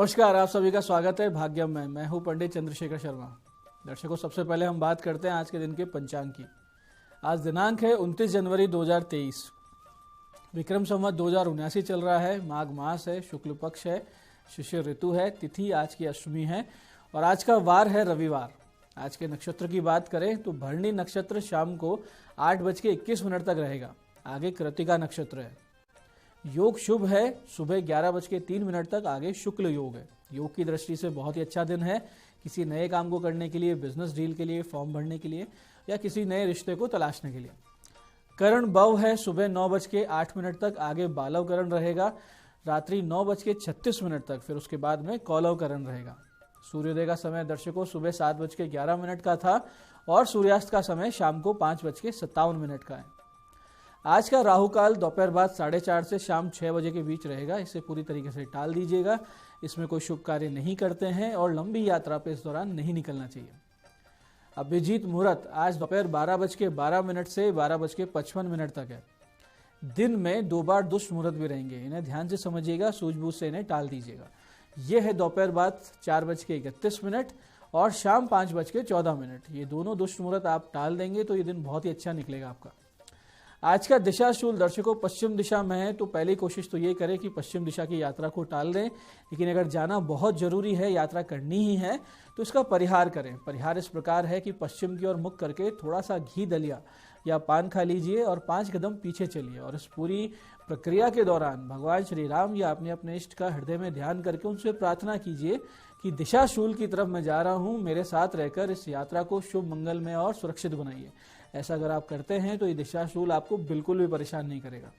नमस्कार, आप सभी का स्वागत है भाग्यम में। मैं हूं पंडित चंद्रशेखर शर्मा। दर्शकों, सबसे पहले हम बात करते हैं आज के दिन के पंचांग की। आज दिनांक है 29 जनवरी 2023। विक्रम संवत 2079 चल रहा है। माघ मास है, शुक्ल पक्ष है, शिशिर ऋतु है, तिथि आज की अष्टमी है और आज का वार है रविवार। आज के नक्षत्र की बात करें तो भरणी नक्षत्र शाम को 8:21 तक रहेगा। आगे कृतिका नक्षत्र है। योग शुभ है, सुबह 11:03 तक आगे शुक्ल योग है। योग की दृष्टि से बहुत ही अच्छा दिन है। किसी नए काम को करने के लिए, बिजनेस डील के लिए, फॉर्म भरने के लिए या किसी नए रिश्ते को तलाशने के लिए। करण बव है, सुबह 9:08 तक आगे बालव करण रहेगा। रात्रि 9:36 तक, फिर उसके बाद में कौलव करण रहेगा। सूर्योदय का समय दर्शकों सुबह 7:11 का था और सूर्यास्त का समय शाम को 5:57 का है। आज का राहु काल दोपहर बाद 4:30 से शाम 6 बजे के बीच रहेगा। इसे पूरी तरीके से टाल दीजिएगा। इसमें कोई शुभ कार्य नहीं करते हैं और लंबी यात्रा पे इस दौरान नहीं निकलना चाहिए। अभिजीत मुहूर्त आज दोपहर 12:12 से 12:55 तक है। दिन में 2 बार दुष्ट मुहूर्त भी रहेंगे, इन्हें ध्यान से समझिएगा, सूझबूझ से इन्हें टाल दीजिएगा। यह है दोपहर बाद 4:31 और शाम 5:14। ये दोनों दुष्ट मुहूर्त आप टाल देंगे तो ये दिन बहुत ही अच्छा निकलेगा आपका। आज का दिशाशूल दर्शकों पश्चिम दिशा में है, तो पहली कोशिश तो ये करें कि पश्चिम दिशा की यात्रा को टाल दें। लेकिन अगर जाना बहुत जरूरी है, यात्रा करनी ही है, तो इसका परिहार करें। परिहार इस प्रकार है कि पश्चिम की ओर मुख करके थोड़ा सा घी दलिया या पान खा लीजिए और 5 कदम पीछे चलिए और इस पूरी प्रक्रिया के दौरान भगवान श्री राम या अपने इष्ट का हृदय में ध्यान करके उनसे प्रार्थना कीजिए कि दिशाशूल की तरफ मैं जा रहा हूँ, मेरे साथ रहकर इस यात्रा को शुभ, मंगलमय और सुरक्षित बनाइए। ऐसा अगर आप करते हैं तो ये दिशाशूल आपको बिल्कुल भी परेशान नहीं करेगा।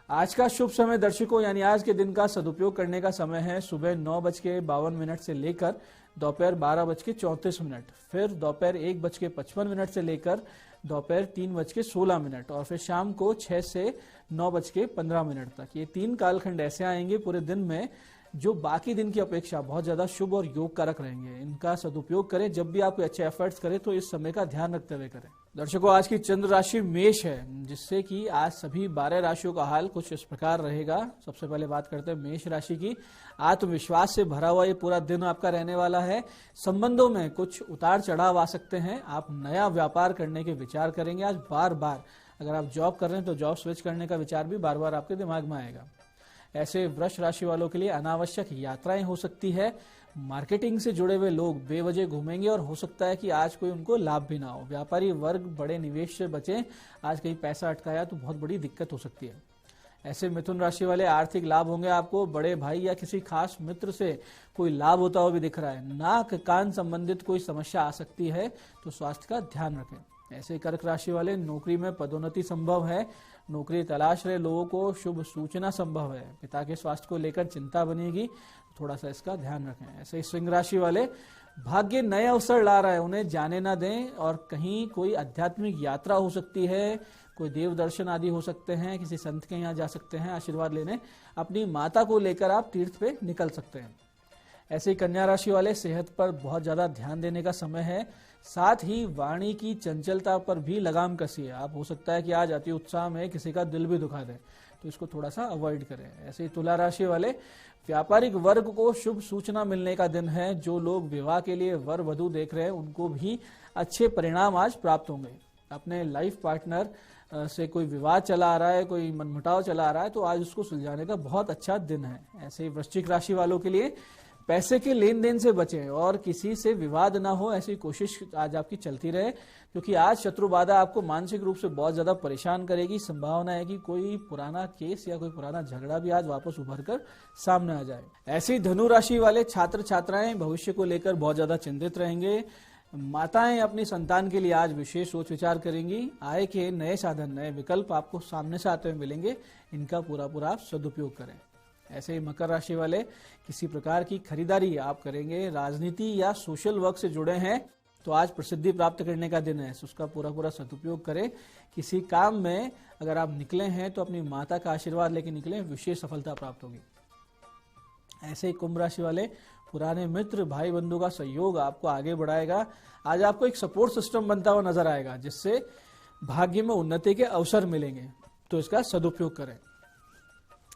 आज का शुभ समय दर्शकों यानी आज के दिन का सदुपयोग करने का समय है सुबह 9:52 से लेकर दोपहर 12:34, फिर दोपहर 1:55 से लेकर दोपहर 3:16 और फिर शाम को 6 से 9:15 तक। ये 3 कालखंड ऐसे आएंगे पूरे दिन में जो बाकी दिन की अपेक्षा बहुत ज्यादा शुभ और योग कारक रहेंगे। इनका सदुपयोग करें। जब भी आप कोई अच्छे एफर्ट्स करें तो इस समय का ध्यान रखते हुए करें। दर्शकों, आज की चंद्र राशि मेष है, जिससे कि आज सभी 12 राशियों का हाल कुछ इस प्रकार रहेगा। सबसे पहले बात करते हैं मेष राशि की। आत्मविश्वास से भरा हुआ ये पूरा दिन आपका रहने वाला है। संबंधों में कुछ उतार चढ़ाव आ सकते हैं। आप नया व्यापार करने के विचार करेंगे। आज बार बार अगर आप जॉब कर रहे हैं तो जॉब स्विच करने का विचार भी बार बार आपके दिमाग में आएगा। ऐसे वृष राशि वालों के लिए अनावश्यक यात्राएं हो सकती है। मार्केटिंग से जुड़े हुए लोग बेवजह घूमेंगे और हो सकता है कि आज कोई उनको लाभ भी ना हो। व्यापारी वर्ग बड़े निवेश से बचें। आज कहीं पैसा अटकाया तो बहुत बड़ी दिक्कत हो सकती है। ऐसे मिथुन राशि वाले आर्थिक लाभ होंगे। आपको बड़े भाई या किसी खास मित्र से कोई लाभ होता हुआ भी दिख रहा है। नाक कान संबंधित कोई समस्या आ सकती है, तो स्वास्थ्य का ध्यान रखें। ऐसे कर्क राशि वाले नौकरी में पदोन्नति संभव है। नौकरी तलाश रहे लोगों को शुभ सूचना संभव है। पिता के स्वास्थ्य को लेकर चिंता बनेगी, थोड़ा सा इसका ध्यान रखें। ऐसे ही सिंह राशि वाले भाग्य नए अवसर ला रहा है, उन्हें जाने ना दें और कहीं कोई आध्यात्मिक यात्रा हो सकती है, कोई देव दर्शन आदि हो सकते हैं, किसी संत के यहाँ जा सकते हैं आशीर्वाद लेने। अपनी माता को लेकर आप तीर्थ पे निकल सकते हैं। ऐसे ही कन्या राशि वाले सेहत पर बहुत ज्यादा ध्यान देने का समय है। साथ ही वाणी की चंचलता पर भी लगाम कसिए। आप हो सकता है कि आज अति उत्साह में किसी का दिल भी दुखा दे, तो इसको थोड़ा सा अवॉइड करें। ऐसे ही तुला राशि वाले व्यापारिक वर्ग को शुभ सूचना मिलने का दिन है। जो लोग विवाह के लिए वर वधू देख रहे हैं उनको भी अच्छे परिणाम आज प्राप्त होंगे। अपने लाइफ पार्टनर से कोई विवाद चला आ रहा है, कोई मनमुटाव चला आ रहा है, तो आज उसको सुलझाने का बहुत अच्छा दिन है। ऐसे ही वृश्चिक राशि वालों के लिए पैसे के लेन देन से बचें और किसी से विवाद ना हो, ऐसी कोशिश आज आपकी चलती रहे, क्योंकि आज शत्रु बाधा आपको मानसिक रूप से बहुत ज्यादा परेशान करेगी। संभावना है कि कोई पुराना केस या कोई पुराना झगड़ा भी आज वापस उभर कर सामने आ जाए। ऐसी धनु राशि वाले छात्र छात्राएं भविष्य को लेकर बहुत ज्यादा चिंतित रहेंगे। माताएं अपनी संतान के लिए आज विशेष सोच विचार करेंगी। आय के नए साधन, नए विकल्प आपको सामने से आते हुए मिलेंगे। इनका पूरा आप सदुपयोग करें। ऐसे ही मकर राशि वाले किसी प्रकार की खरीदारी आप करेंगे। राजनीति या सोशल वर्क से जुड़े हैं तो आज प्रसिद्धि प्राप्त करने का दिन है, उसका पूरा सदुपयोग करें। किसी काम में अगर आप निकले हैं तो अपनी माता का आशीर्वाद लेके निकलें, विशेष सफलता प्राप्त होगी। ऐसे ही कुंभ राशि वाले पुराने मित्र, भाई बंधु का सहयोग आपको आगे बढ़ाएगा। आज आपको एक सपोर्ट सिस्टम बनता हुआ नजर आएगा, जिससे भाग्य में उन्नति के अवसर मिलेंगे, तो इसका सदुपयोग करें।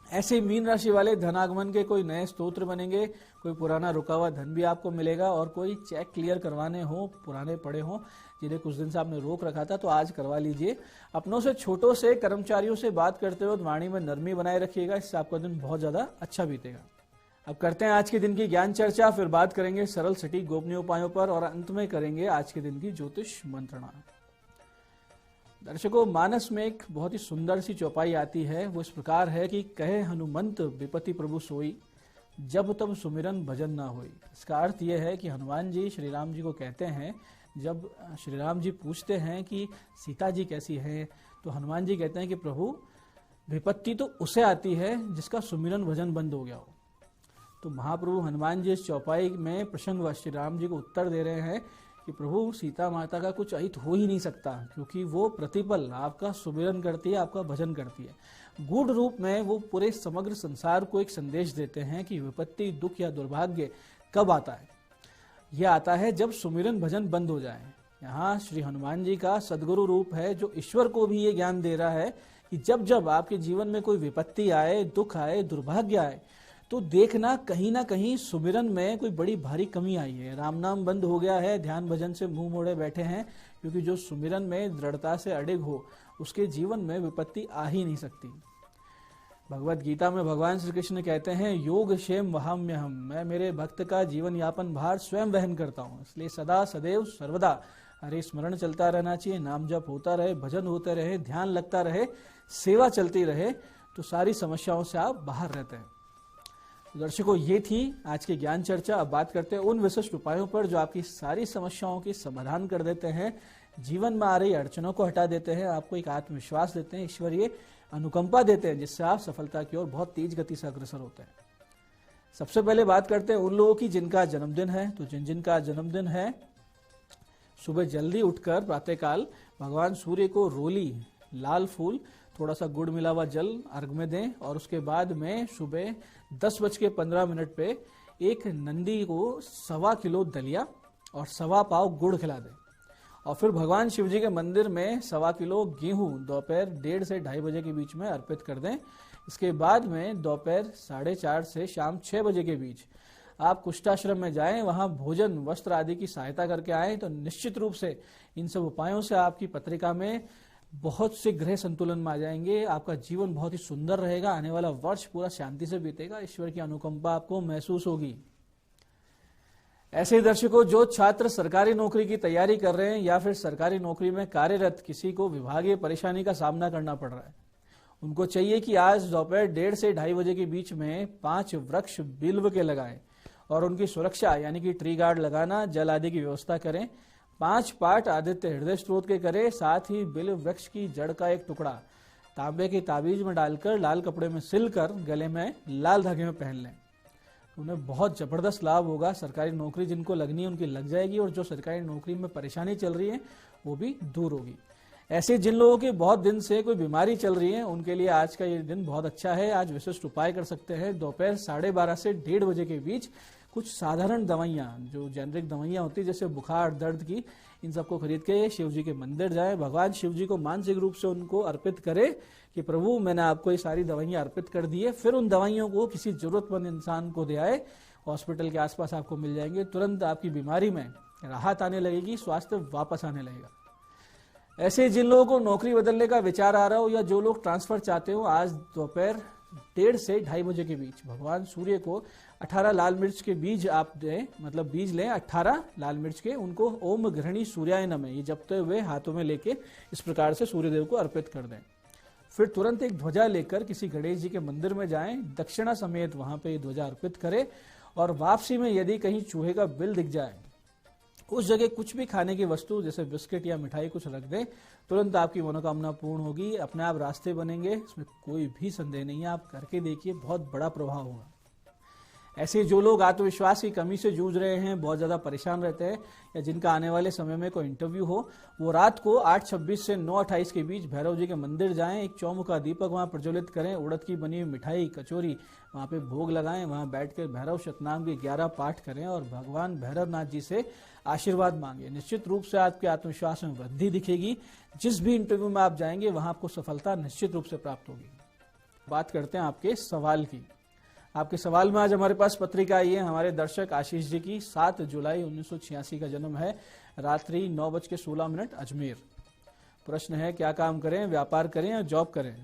ऐसे मीन राशि वाले धनागमन के कोई नए स्तोत्र बनेंगे, कोई पुराना रुका हुआ धन भी आपको मिलेगा, और कोई चेक क्लियर करवाने हो, पुराने पड़े हो जिन्हें कुछ दिन से आपने रोक रखा था, तो आज करवा लीजिए। अपनों से छोटों से कर्मचारियों से बात करते हुए वाणी में नरमी बनाए रखिएगा, इससे आपका दिन बहुत ज्यादा अच्छा बीतेगा। अब करते हैं आज के दिन की ज्ञान चर्चा, फिर बात करेंगे सरल सटीक गोपनीय उपायों पर, और अंत में करेंगे आज के दिन की ज्योतिष मंत्रणा। दर्शकों, मानस में एक बहुत ही सुंदर सी चौपाई आती है, वो इस प्रकार है कि कहे हनुमंत विपति प्रभु सोई, जब तब सुमिरन भजन ना होई। इसका अर्थ यह है कि हनुमान जी श्री राम जी को कहते हैं, जब श्री राम जी पूछते हैं कि सीता जी कैसी है, तो हनुमान जी कहते हैं कि प्रभु विपत्ति तो उसे आती है जिसका सुमिरन भजन बंद हो गया हो। तो महाप्रभु हनुमान जी इस चौपाई में प्रसंगवश श्री राम जी को उत्तर दे रहे हैं कि प्रभु सीता माता का कुछ अहित हो ही नहीं सकता, क्योंकि वो प्रतिपल आपका सुमिरन करती है, आपका भजन करती है। गूढ़ रूप में वो पूरे समग्र संसार को एक संदेश देते हैं कि विपत्ति, दुख या दुर्भाग्य कब आता है। यह आता है जब सुमिरन भजन बंद हो जाए। यहाँ श्री हनुमान जी का सदगुरु रूप है, जो ईश्वर को भी ये ज्ञान दे रहा है कि जब जब आपके जीवन में कोई विपत्ति आए, दुख आए, दुर्भाग्य आए, तो देखना कहीं ना कहीं सुमिरन में कोई बड़ी भारी कमी आई है, राम नाम बंद हो गया है, ध्यान भजन से मुंह मोड़े बैठे हैं, क्योंकि जो सुमिरन में दृढ़ता से अडिग हो उसके जीवन में विपत्ति आ ही नहीं सकती। भगवत गीता में भगवान श्री कृष्ण कहते हैं, योग क्षेम वहाम्य हम, मैं मेरे भक्त का जीवन यापन भार स्वयं वहन करता हूँ, इसलिए सदा सदैव सर्वदा हरे स्मरण चलता रहना चाहिए, नाम जप होता रहे, भजन होते रहे, ध्यान लगता रहे, सेवा चलती रहे, तो सारी समस्याओं से आप बाहर रहते हैं। दर्शकों, ये थी आज की ज्ञान चर्चा। अब बात करते हैं उन विशिष्ट उपायों पर जो आपकी सारी समस्याओं की समाधान कर देते हैं, जीवन में आ रही अड़चनों को हटा देते हैं, आपको एक आत्मविश्वास देते हैं, ईश्वरीय अनुकंपा देते हैं, जिससे आप सफलता की ओर बहुत तेज गति से अग्रसर होते हैं। सबसे पहले बात करते हैं उन लोगों की जिनका जन्मदिन है। तो जिनका जन्मदिन है, सुबह जल्दी उठकर प्रातःकाल भगवान सूर्य को रोली, लाल फूल, थोड़ा सा गुड़ मिला हुआ जल अर्घ में दें, और उसके बाद में सुबह 10:15 पे एक नंदी को 1.25 किलो दलिया और 1.25 पाव गुड़ खिला दें, और फिर भगवान शिव जी के मंदिर में 1.25 किलो गेहूं दोपहर 1:30 से 2:30 बजे के बीच में अर्पित कर दें। इसके बाद में दोपहर 4:30 से शाम 6 बजे के बीच आप कुष्ठाश्रम में जाएं, वहां भोजन, वस्त्र आदि की सहायता करके आएं, तो निश्चित रूप से इन सब उपायों से आपकी पत्रिका में बहुत से ग्रह संतुलन में आ जाएंगे, आपका जीवन बहुत ही सुंदर रहेगा, आने वाला वर्ष पूरा शांति से बीतेगा, ईश्वर की अनुकंपा आपको महसूस होगी। ऐसे ही दर्शकों, जो छात्र सरकारी नौकरी की तैयारी कर रहे हैं या फिर सरकारी नौकरी में कार्यरत किसी को विभागीय परेशानी का सामना करना पड़ रहा है, उनको चाहिए कि आज दोपहर 1:30 से 2:30 बजे के बीच में 5 वृक्ष बिल्व के लगाएं, और उनकी सुरक्षा यानी कि ट्री गार्ड लगाना, जल आदि की व्यवस्था करें। 5 पाठ आदित्य हृदय स्त्रोत के करें, साथ ही बिल्व वृक्ष की जड़ का एक टुकड़ा तांबे की ताबीज में डालकर लाल कपड़े में सिलकर गले में लाल धागे में पहन लें। उन्हें बहुत जबरदस्त लाभ होगा। सरकारी नौकरी जिनको लगनी है उनकी लग जाएगी, और जो सरकारी नौकरी में परेशानी चल रही है वो भी दूर होगी। ऐसे जिन लोगों की बहुत दिन से कोई बीमारी चल रही है, उनके लिए आज का ये दिन बहुत अच्छा है। आज विशिष्ट उपाय कर सकते हैं। दोपहर 12:30 से 1:30 बजे के बीच कुछ साधारण दवाइयाँ, जो जेनरिक दवाइयाँ होती है जैसे बुखार, दर्द की, इन सबको खरीद के शिव जी के मंदिर जाए, भगवान शिव जी को मानसिक रूप से उनको अर्पित करे कि प्रभु मैंने आपको ये सारी दवाइयाँ अर्पित कर दी है। फिर उन दवाइयों को किसी जरूरतमंद इंसान को दे आए, हॉस्पिटल के आसपास आपको मिल जाएंगे। तुरंत आपकी बीमारी में राहत आने लगेगी, स्वास्थ्य वापस आने लगेगा। ऐसे जिन लोगों को नौकरी बदलने का विचार आ रहा हो या जो लोग ट्रांसफर चाहते हो, आज दोपहर 1:30 से 2:30 बजे के बीच भगवान सूर्य को 18 लाल मिर्च के बीज आप दें, मतलब बीज लें 18 लाल मिर्च के, उनको ओम गृहिणी सूर्याय नमः ये जपते हुए हाथों में लेके इस प्रकार से सूर्यदेव को अर्पित कर दें। फिर तुरंत एक ध्वजा लेकर किसी गणेश जी के मंदिर में जाएं, दक्षिणा समेत वहां पे ध्वजा अर्पित करें, और वापसी में यदि कहीं चूहे का बिल दिख जाए, उस जगह कुछ भी खाने की वस्तु जैसे बिस्किट या मिठाई कुछ रख दें, तुरंत आपकी मनोकामना पूर्ण होगी, अपने आप रास्ते बनेंगे, इसमें कोई भी संदेह नहीं है। आप करके देखिए, बहुत बड़ा प्रभाव होगा। ऐसे जो लोग आत्मविश्वास की कमी से जूझ रहे हैं, बहुत ज़्यादा परेशान रहते हैं, या जिनका आने वाले समय में कोई इंटरव्यू हो, वो रात को 8:26 से 9:28 के बीच भैरव जी के मंदिर जाएं, एक चौमुखा दीपक वहां प्रज्वलित करें, उड़द की बनी हुई मिठाई, कचौरी वहां पे भोग लगाएं, वहां बैठकर भैरव शतनाम के 11 पाठ करें और भगवान भैरवनाथ जी से आशीर्वाद मांगे। निश्चित रूप से आपके आत्मविश्वास में वृद्धि दिखेगी। जिस भी इंटरव्यू में आप जाएंगे वहां आपको सफलता निश्चित रूप से प्राप्त होगी। बात करते हैं आपके सवाल की। आपके सवाल में आज हमारे पास पत्रिका आई है हमारे दर्शक आशीष जी की। 7 जुलाई 1986 का जन्म है, रात्रि 9:16 अजमेर। प्रश्न है, क्या काम करें, व्यापार करें या जॉब करें?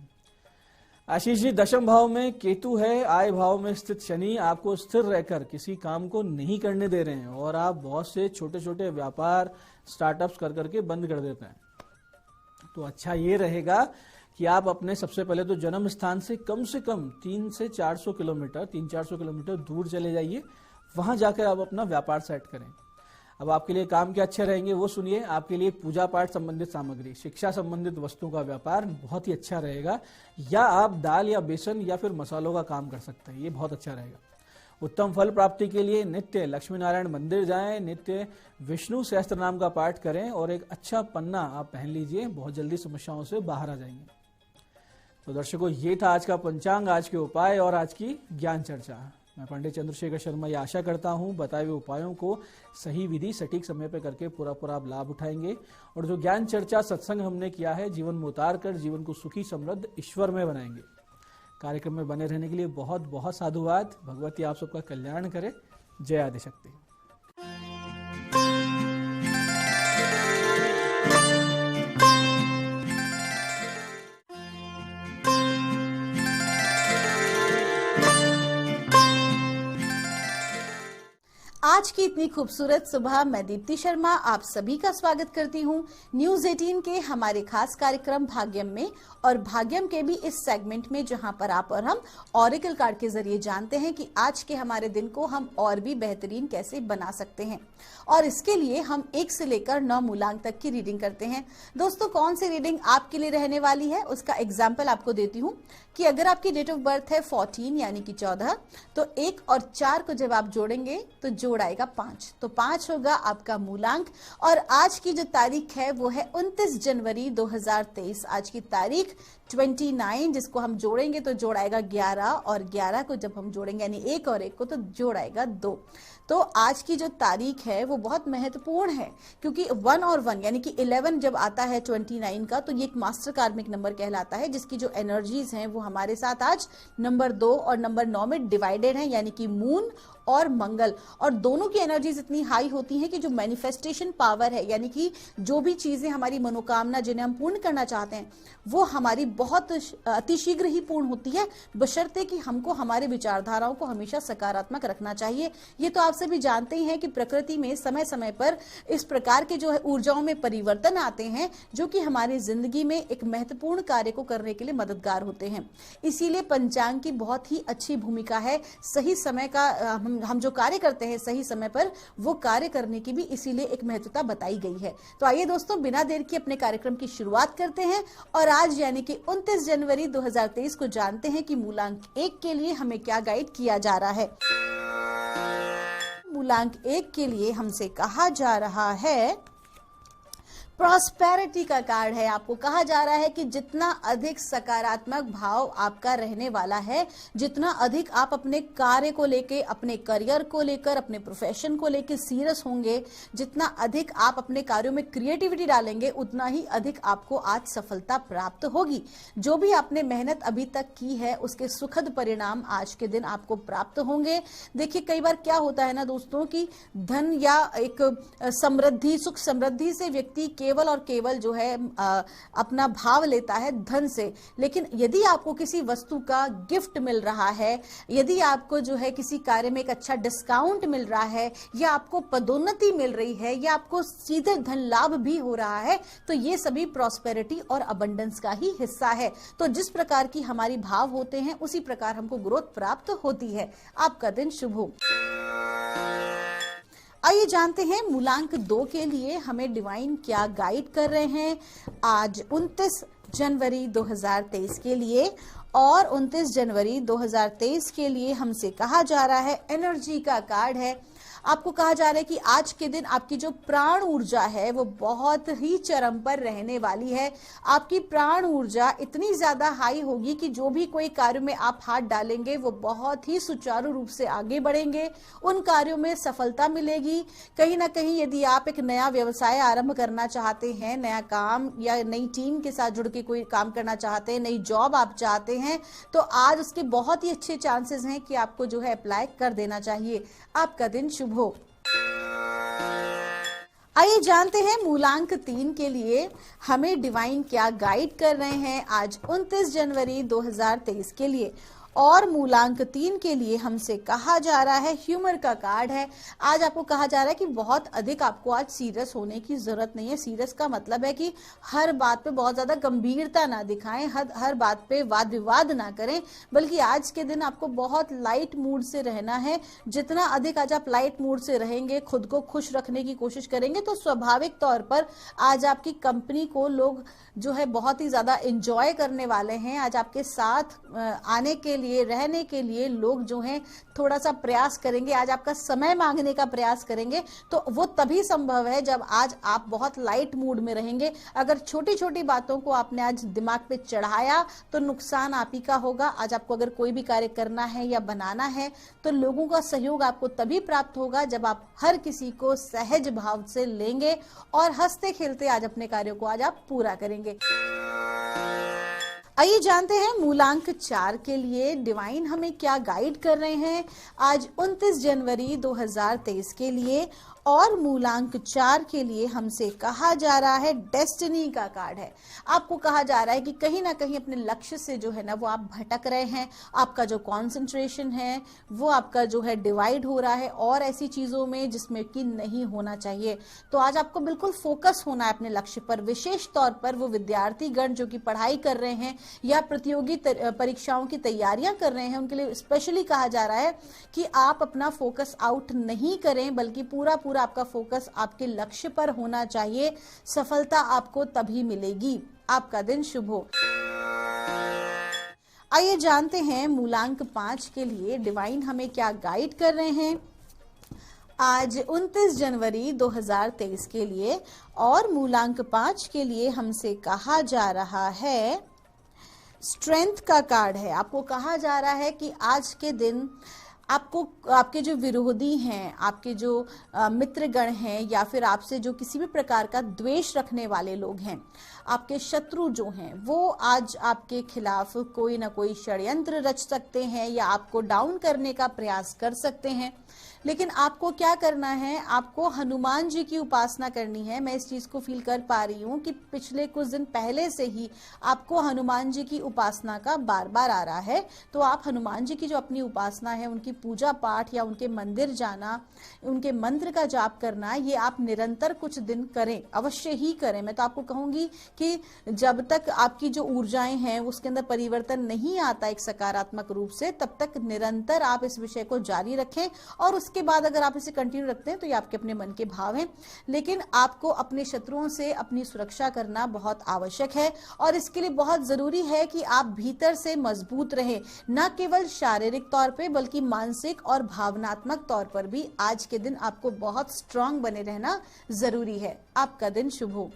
आशीष जी, दशम भाव में केतु है, आय भाव में स्थित शनि आपको स्थिर रहकर किसी काम को नहीं करने दे रहे हैं और आप बहुत से छोटे छोटे व्यापार स्टार्टअप्स कर करके बंद कर देते हैं। तो अच्छा ये रहेगा कि आप अपने सबसे पहले तो जन्म स्थान से कम 300 से 400 किलोमीटर 300-400 किलोमीटर दूर चले जाइए, वहां जाकर आप अपना व्यापार सेट करें। अब आपके लिए काम क्या अच्छे रहेंगे वो सुनिए। आपके लिए पूजा पाठ संबंधित सामग्री, शिक्षा संबंधित वस्तुओं का व्यापार बहुत ही अच्छा रहेगा, या आप दाल या बेसन या फिर मसालों का काम कर सकते हैं, ये बहुत अच्छा रहेगा। उत्तम फल प्राप्ति के लिए नित्य लक्ष्मी नारायण मंदिर जाएं, नित्य विष्णु सहस्त्र नाम का पाठ करें और एक अच्छा पन्ना आप पहन लीजिए, बहुत जल्दी समस्याओं से बाहर आ जाएंगे। तो दर्शकों, ये था आज का पंचांग, आज के उपाय और आज की ज्ञान चर्चा। मैं पंडित चंद्रशेखर शर्मा ये आशा करता हूँ बताए हुए उपायों को सही विधि सटीक समय पर करके पूरा आप लाभ उठाएंगे और जो ज्ञान चर्चा सत्संग हमने किया है जीवन में उतार कर जीवन को सुखी समृद्ध ईश्वर में बनाएंगे। कार्यक्रम में बने रहने के लिए बहुत बहुत साधुवाद। भगवती आप सबका कल्याण करे। जय आदिशक्ति। आज की इतनी खूबसूरत सुबह में दीप्ति शर्मा आप सभी का स्वागत करती हूँ न्यूज 18 के हमारे खास कार्यक्रम भाग्यम में, और भाग्यम के भी इस सेगमेंट में जहां पर आप और हम ऑरेकल कार्ड के जरिए जानते हैं कि आज के हमारे दिन को हम और भी बेहतरीन कैसे बना सकते हैं। और इसके लिए हम 1 से लेकर 9 मूलांक तक की रीडिंग करते हैं। दोस्तों, कौन सी रीडिंग आपके लिए रहने वाली है उसका एग्जाम्पल आपको देती हूँ कि अगर आपकी डेट ऑफ बर्थ है 14 यानी कि 14, तो 1 और 4 को जब आप जोड़ेंगे तो जोड़ आएगा 5, तो 5 होगा आपका मूलांक। और आज की जो तारीख है वो है 29 जनवरी 2023। आज की तारीख 29, जिसको हम जोड़ेंगे तो जोड़ आएगा 11, और 11 को जब हम जोड़ेंगे यानी 1 और 1 को तो जोड़ आएगा 2। तो आज की जो तारीख है वो बहुत महत्वपूर्ण है, क्योंकि 1 और 1 यानी कि 11 जब आता है 29 का, तो ये एक मास्टर कार्मिक नंबर कहलाता है, जिसकी जो एनर्जीज हैं वो हमारे साथ आज नंबर 2 और नंबर 9 में डिवाइडेड है, यानी कि मून और मंगल। और दोनों की एनर्जीज इतनी हाई होती हैं कि जो मैनिफेस्टेशन पावर है, यानी कि जो भी चीजें हमारी मनोकामना जिन्हें हम पूर्ण करना चाहते हैं वो हमारी बहुत अतिशीघ्र ही पूर्ण होती है, बशर्ते कि हमको हमारे विचारधाराओं को हमेशा सकारात्मक रखना चाहिए। ये तो आप सभी जानते ही हैं कि प्रकृति में समय समय पर इस प्रकार के जो है ऊर्जाओं में परिवर्तन आते हैं, जो कि हमारी जिंदगी में एक महत्वपूर्ण कार्य को करने के लिए मददगार होते हैं। इसीलिए पंचांग की बहुत ही अच्छी भूमिका है। सही समय का हम जो कार्य करते हैं सही समय पर वो कार्य करने की भी इसीलिए एक महत्वता बताई गई है। तो आइए दोस्तों, बिना देर के अपने कार्यक्रम की शुरुआत करते हैं और आज यानी कि 29 जनवरी 2023 को जानते हैं कि मूलांक 1 के लिए हमें क्या गाइड किया जा रहा है। मूलांक 1 के लिए हमसे कहा जा रहा है, प्रॉस्पेरिटी का कार्ड है। आपको कहा जा रहा है कि जितना अधिक सकारात्मक भाव आपका रहने वाला है, जितना अधिक आप अपने कार्य को लेके, अपने करियर को लेकर, अपने प्रोफेशन को लेकर सीरियस होंगे, जितना अधिक आप अपने कार्यों में क्रिएटिविटी डालेंगे, उतना ही अधिक आपको आज सफलता प्राप्त होगी। जो भी आपने मेहनत अभी तक की है उसके सुखद परिणाम आज के दिन आपको प्राप्त होंगे। देखिए, कई बार क्या होता है ना दोस्तों कि धन या एक समृद्धि, सुख समृद्धि से व्यक्ति केवल और केवल जो है अपना भाव लेता है धन से। लेकिन यदि आपको किसी वस्तु का गिफ्ट मिल रहा है, यदि आपको जो है किसी कार्य में एक अच्छा डिस्काउंट मिल रहा है, या आपको पदोन्नति मिल रही है, या आपको सीधे धन लाभ भी हो रहा है, तो ये सभी प्रॉस्पेरिटी और अबंडेंस का ही हिस्सा है। तो जिस प्रकार की हमारी भाव होते हैं उसी प्रकार हमको ग्रोथ प्राप्त होती है। आपका दिन शुभ हो। आइए जानते हैं मूलांक 2 के लिए हमें डिवाइन क्या गाइड कर रहे हैं आज 29 जनवरी 2023 के लिए। और 29 जनवरी 2023 के लिए हमसे कहा जा रहा है, एनर्जी का कार्ड है। आपको कहा जा रहा है कि आज के दिन आपकी जो प्राण ऊर्जा है वो बहुत ही चरम पर रहने वाली है। आपकी प्राण ऊर्जा इतनी ज्यादा हाई होगी कि जो भी कोई कार्य में आप हाथ डालेंगे वो बहुत ही सुचारू रूप से आगे बढ़ेंगे, उन कार्यों में सफलता मिलेगी। कहीं ना कहीं यदि आप एक नया व्यवसाय आरंभ करना चाहते हैं, नया काम या नई टीम के साथ जुड़ के कोई काम करना चाहते हैं, नई जॉब आप चाहते हैं, हैं तो आज उसके बहुत ही अच्छे चांसेस हैं कि आपको जो है अप्लाई कर देना चाहिए। आपका दिन शुभ हो। आइए जानते हैं मूलांक 3 के लिए हमें डिवाइन क्या गाइड कर रहे हैं आज 29 जनवरी 2023 के लिए। और मूलांक 3 के लिए हमसे कहा जा रहा है, ह्यूमर का कार्ड है। आज आपको कहा जा रहा है कि बहुत अधिक आपको आज सीरियस होने की जरूरत नहीं है। सीरियस का मतलब है कि हर बात पे बहुत ज्यादा गंभीरता ना दिखाएं, हर बात पे वाद विवाद ना करें, बल्कि आज के दिन आपको बहुत लाइट मूड से रहना है। जितना अधिक आज आप लाइट मूड से रहेंगे, खुद को खुश रखने की कोशिश करेंगे, तो स्वाभाविक तौर पर आज आपकी कंपनी को लोग जो है बहुत ही ज्यादा एंजॉय करने वाले हैं। आज आपके साथ आने के लिए, रहने के लिए लोग जो हैं थोड़ा सा प्रयास करेंगे, आज आपका समय मांगने का प्रयास करेंगे, तो वो तभी संभव है जब आज आप बहुत लाइट मूड में रहेंगे। अगर छोटी छोटी बातों को आपने आज दिमाग पे चढ़ाया तो नुकसान आप ही का होगा। आज आपको अगर कोई भी कार्य करना है या बनाना है तो लोगों का सहयोग आपको तभी प्राप्त होगा जब आप हर किसी को सहज भाव से लेंगे और हंसते खेलते आज अपने कार्यों को आज आप पूरा करेंगे। आइए जानते हैं मूलांक 4 के लिए डिवाइन हमें क्या गाइड कर रहे हैं आज 29 जनवरी 2023 के लिए। और मूलांक 4 के लिए हमसे कहा जा रहा है, डेस्टिनी का कार्ड है। आपको कहा जा रहा है कि कहीं ना कहीं अपने लक्ष्य से जो है ना वो आप भटक रहे हैं। आपका जो कंसंट्रेशन है वो आपका जो है डिवाइड हो रहा है और ऐसी चीजों में जिसमें कि नहीं होना चाहिए। तो आज आपको बिल्कुल फोकस होना है अपने लक्ष्य पर। विशेष तौर पर वो विद्यार्थी गण जो कि पढ़ाई कर रहे हैं या प्रतियोगी परीक्षाओं की तैयारियां कर रहे हैं, उनके लिए स्पेशली कहा जा रहा है कि आप अपना फोकस आउट नहीं करें, बल्कि पूरा आपका फोकस आपके लक्ष्य पर होना चाहिए। सफलता आपको तभी मिलेगी। आपका दिन शुभ हो। आइए जानते हैं मूलांक 5 के लिए डिवाइन हमें क्या गाइड कर रहे हैं आज 29 जनवरी 2023 के लिए। और मूलांक 5 के लिए हमसे कहा जा रहा है, स्ट्रेंथ का कार्ड है। आपको कहा जा रहा है कि आज के दिन आपको आपके जो विरोधी हैं, आपके जो मित्रगण हैं, या फिर आपसे जो किसी भी प्रकार का द्वेष रखने वाले लोग हैं, आपके शत्रु जो हैं, वो आज आपके खिलाफ कोई ना कोई षड्यंत्र रच सकते हैं या आपको डाउन करने का प्रयास कर सकते हैं। लेकिन आपको क्या करना है, आपको हनुमान जी की उपासना करनी है। मैं इस चीज को फील कर पा रही हूँ कि पिछले कुछ दिन पहले से ही आपको हनुमान जी की उपासना का बार बार आ रहा है। तो आप हनुमान जी की जो अपनी उपासना है, उनकी पूजा पाठ या उनके मंदिर जाना, उनके मंत्र का जाप करना, ये आप निरंतर कुछ दिन करें, अवश्य ही करें। मैं तो आपको कहूंगी कि जब तक आपकी जो ऊर्जाएं हैं उसके अंदर परिवर्तन नहीं आता एक सकारात्मक रूप से, तब तक निरंतर आप इस विषय को जारी रखें। और उसके बाद अगर आप इसे कंटिन्यू रखते हैं तो ये आपके अपने मन के भाव हैं। लेकिन आपको अपने शत्रुओं से अपनी सुरक्षा करना बहुत आवश्यक है और इसके लिए बहुत जरूरी है कि आप भीतर से मजबूत रहें, न केवल शारीरिक तौर पे बल्कि मानसिक और भावनात्मक तौर पर भी आज के दिन आपको बहुत स्ट्रांग बने रहना जरूरी है। आपका दिन शुभ हो।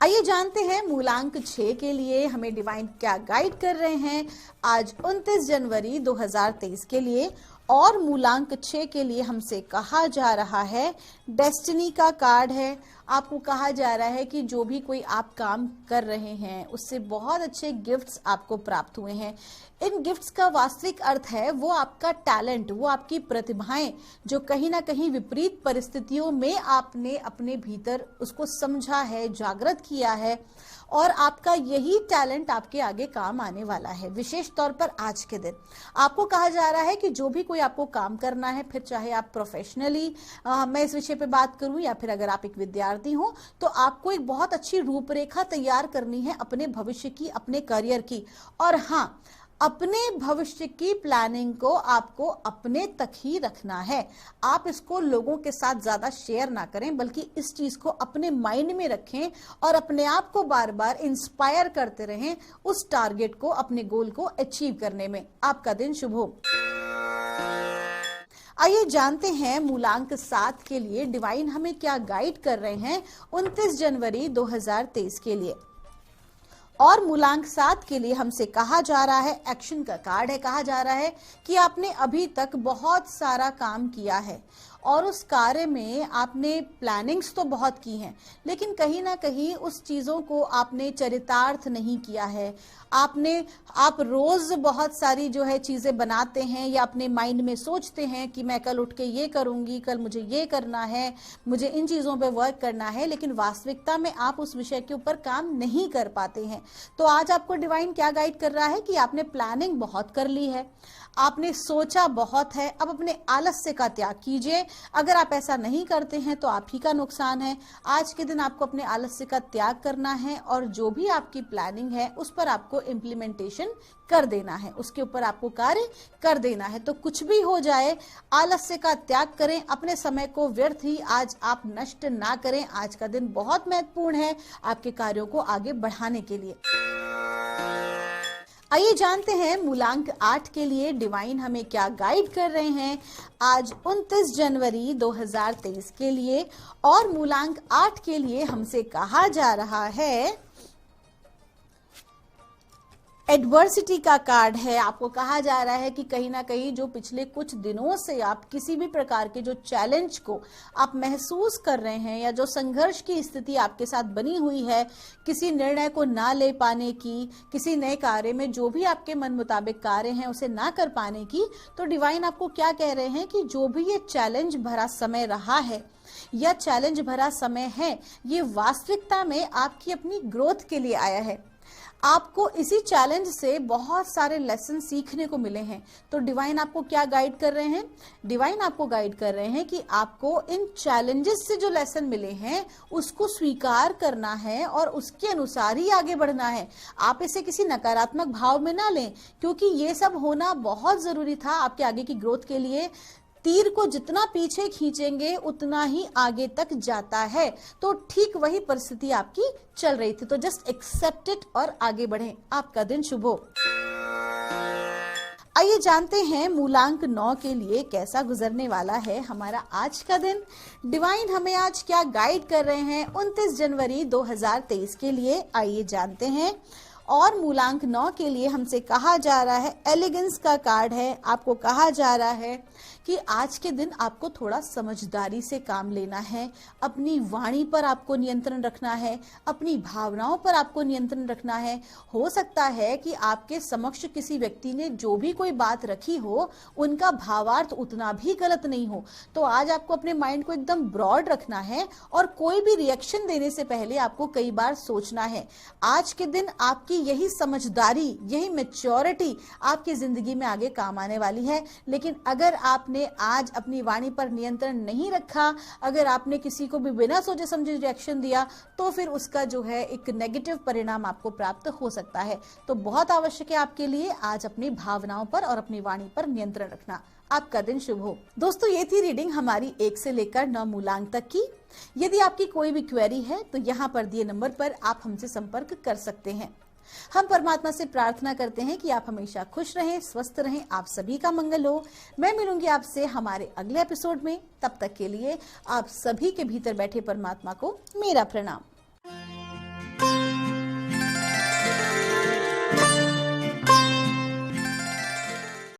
आइए जानते हैं मूलांक 6 के लिए हमें डिवाइन क्या गाइड कर रहे हैं आज 29 जनवरी 2023 के लिए। और मूलांक 6 के लिए हमसे कहा जा रहा है, डेस्टिनी का कार्ड है। आपको कहा जा रहा है कि जो भी कोई आप काम कर रहे हैं उससे बहुत अच्छे गिफ्ट्स आपको प्राप्त हुए हैं। इन गिफ्ट्स का वास्तविक अर्थ है वो आपका टैलेंट, वो आपकी प्रतिभाएं जो कहीं ना कहीं विपरीत परिस्थितियों में आपने अपने भीतर उसको समझा है, जागृत किया है, और आपका यही टैलेंट आपके आगे काम आने वाला है। विशेष तौर पर आज के दिन आपको कहा जा रहा है कि जो भी कोई आपको काम करना है, फिर चाहे आप प्रोफेशनली मैं इस विषय पे बात करूं या फिर अगर आप एक विद्यार्थी हो, तो आपको एक बहुत अच्छी रूपरेखा तैयार करनी है अपने भविष्य की, अपने करियर की। और हाँ, अपने भविष्य की प्लानिंग को आपको अपने तक ही रखना है। आप इसको लोगों के साथ ज्यादा शेयर ना करें, बल्कि इस चीज को अपने माइंड में रखें और अपने आप को बार बार इंस्पायर करते रहें उस टारगेट को, अपने गोल को अचीव करने में। आपका दिन शुभ हो। आइए जानते हैं मूलांक 7 के लिए डिवाइन हमें क्या गाइड कर रहे हैं 29 जनवरी 2023 के लिए। और मूलांक 7 के लिए हमसे कहा जा रहा है, एक्शन का कार्ड है। कहा जा रहा है कि आपने अभी तक बहुत सारा काम किया है और उस कार्य में आपने प्लानिंग्स तो बहुत की हैं, लेकिन कहीं ना कहीं उस चीज़ों को आपने चरितार्थ नहीं किया है। आप रोज बहुत सारी जो है चीज़ें बनाते हैं या अपने माइंड में सोचते हैं कि मैं कल उठ के ये करूँगी, कल मुझे ये करना है, मुझे इन चीज़ों पे वर्क करना है, लेकिन वास्तविकता में आप उस विषय के ऊपर काम नहीं कर पाते हैं। तो आज आपको डिवाइन क्या गाइड कर रहा है कि आपने प्लानिंग बहुत कर ली है, आपने सोचा बहुत है, अब अपने आलस्य का त्याग कीजिए। अगर आप ऐसा नहीं करते हैं तो आप ही का नुकसान है। आज के दिन आपको अपने आलस्य का त्याग करना है और जो भी आपकी प्लानिंग है उस पर आपको इम्प्लीमेंटेशन कर देना है, उसके ऊपर आपको कार्य कर देना है। तो कुछ भी हो जाए, आलस्य का त्याग करें, अपने समय को व्यर्थ ही आज आप नष्ट ना करें। आज का दिन बहुत महत्वपूर्ण है आपके कार्यों को आगे बढ़ाने के लिए। आइए जानते हैं मूलांक 8 के लिए डिवाइन हमें क्या गाइड कर रहे हैं आज 29 जनवरी 2023 के लिए। और मूलांक 8 के लिए हमसे कहा जा रहा है, एडवर्सिटी का कार्ड है। आपको कहा जा रहा है कि कहीं ना कहीं जो पिछले कुछ दिनों से आप किसी भी प्रकार के जो चैलेंज को आप महसूस कर रहे हैं या जो संघर्ष की स्थिति आपके साथ बनी हुई है, किसी निर्णय को ना ले पाने की, किसी नए कार्य में जो भी आपके मन मुताबिक कार्य हैं उसे ना कर पाने की, तो डिवाइन आपको क्या कह रहे हैं कि जो भी ये चैलेंज भरा समय रहा है या चैलेंज भरा समय है, ये वास्तविकता में आपकी अपनी ग्रोथ के लिए आया है। आपको इसी चैलेंज से बहुत सारे लेसन सीखने को मिले हैं। तो डिवाइन आपको क्या गाइड कर रहे हैं? डिवाइन आपको गाइड कर रहे हैं कि आपको इन चैलेंजेस से जो लेसन मिले हैं उसको स्वीकार करना है और उसके अनुसार ही आगे बढ़ना है। आप इसे किसी नकारात्मक भाव में ना लें, क्योंकि ये सब होना बहुत जरूरी था आपके आगे की ग्रोथ के लिए। तीर को जितना पीछे खींचेंगे उतना ही आगे तक जाता है। तो ठीक वही परिस्थिति आपकी चल रही थी, तो जस्ट एक्सेप्ट इट और आगे बढ़ें। आपका दिन शुभ हो। आइए जानते हैं मूलांक 9 के लिए कैसा गुजरने वाला है हमारा आज का दिन। डिवाइन हमें आज क्या गाइड कर रहे हैं 29 जनवरी 2023 के लिए, आइए जानते हैं। और मूलांक 9 के लिए हमसे कहा जा रहा है, एलिगेंस का कार्ड है। आपको कहा जा रहा है कि आज के दिन आपको थोड़ा समझदारी से काम लेना है, अपनी वाणी पर आपको नियंत्रण रखना है, अपनी भावनाओं पर आपको नियंत्रण रखना है। हो सकता है कि आपके समक्ष किसी व्यक्ति ने जो भी कोई बात रखी हो उनका भावार्थ उतना भी गलत नहीं हो, तो आज आपको अपने माइंड को एकदम ब्रॉड रखना है और कोई भी रिएक्शन देने से पहले आपको कई बार सोचना है। आज के दिन आपकी यही समझदारी, यही मैच्योरिटी आपकी जिंदगी में आगे काम आने वाली है। लेकिन अगर आपने आज अपनी वाणी पर नियंत्रण नहीं रखा, अगर आपने किसी को भी बिना सोचे समझे रिएक्शन दिया, तो फिर उसका जो है एक नेगेटिव परिणाम आपको प्राप्त हो सकता है। तो बहुत आवश्यक है आपके लिए आज अपनी भावनाओं पर और अपनी वाणी पर नियंत्रण रखना। आपका दिन शुभ हो। दोस्तों, ये थी रीडिंग हमारी 1 से लेकर 9 मूलांक तक की। यदि आपकी कोई भी क्वेरी है तो यहाँ पर दिए नंबर पर आप हमसे संपर्क कर सकते हैं। हम परमात्मा से प्रार्थना करते हैं कि आप हमेशा खुश रहें, स्वस्थ रहें, आप सभी का मंगल हो। मैं मिलूंगी आपसे हमारे अगले एपिसोड में। तब तक के लिए आप सभी के भीतर बैठे परमात्मा को मेरा प्रणाम।